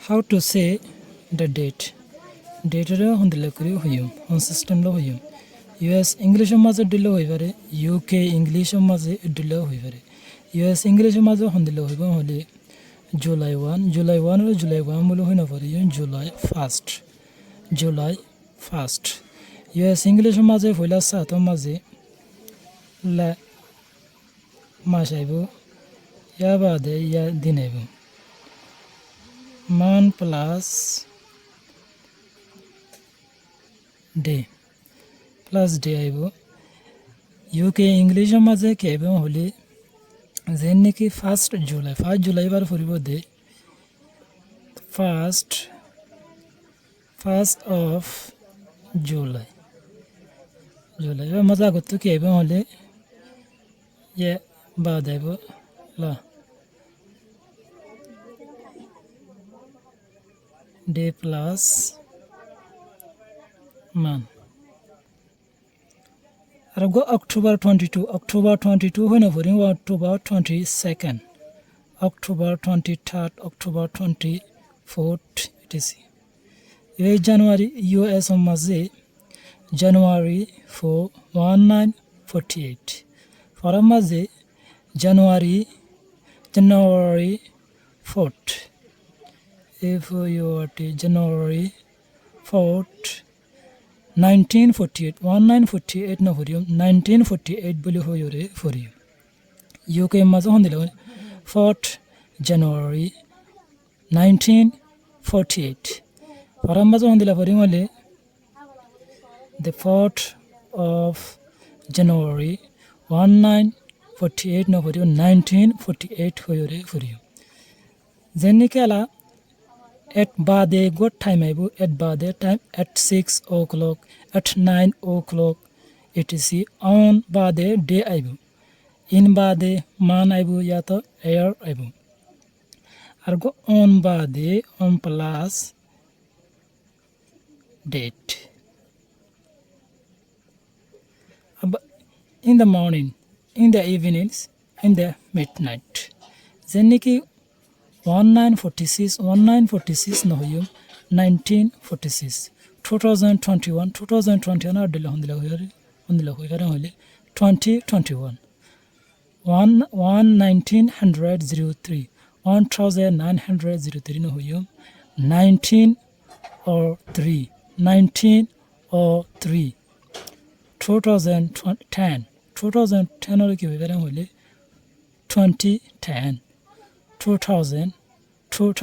how to say the date date রে হন্দিলে করি হইম অন সিস্টেম লো হইম US ইংলিশ মাঝে দিলে হইবারে UK ইংলিশ মাঝে দিলে হইবারে US ইংলিশ মাঝে হন্দিলে হইব হলে July 1 July 1 রে July 1 বলে হইনা পারে July 1st July 1st US English মাঝে হইলা সাত মাঝে লা মাস আইব ইয়া বাদে ইয়া দিন আইব মান প্লাস ডে আইব UK ইংলিশের মাঝে কেব হলে যেন নাকি 1 জুলাই বার ফুরিব দে ফার্স্ট অফ জুলাই মজা করতে কেব হলে ইয়ে বাদ আইব লা ডে প্লাস মান আর গো October 22 হইনা ভরি October 22nd October 23rd October 24th etc এই জানুয়ারি US মাঝে জানুয়ারি 1948 ফরাম মাঝে জানুয়ারি 4th January 4th 1948 1948 না ভরিম 1948 বলি হইরে ভরিম UK মাঝে হন দিলে 4th January 1948 ফরাম মাঝে হন দিলে ভরিম হলে the 4th of January 1948 না ভরিম 1948 হইরে ভরিম যেনিকালা at bade good time aibu at bade time at 6 o'clock at 9 o'clock etc on bade day aibu in bade man aibu ya to air aibu argo on bade on plus date in the morning in the evenings in the midnight zeniki 1946 no hoyum 1946 2021 ar dile hondila hoyare hole 2021 1903 no hoyum 1903 2010 or ki hoyare hole 2010 2000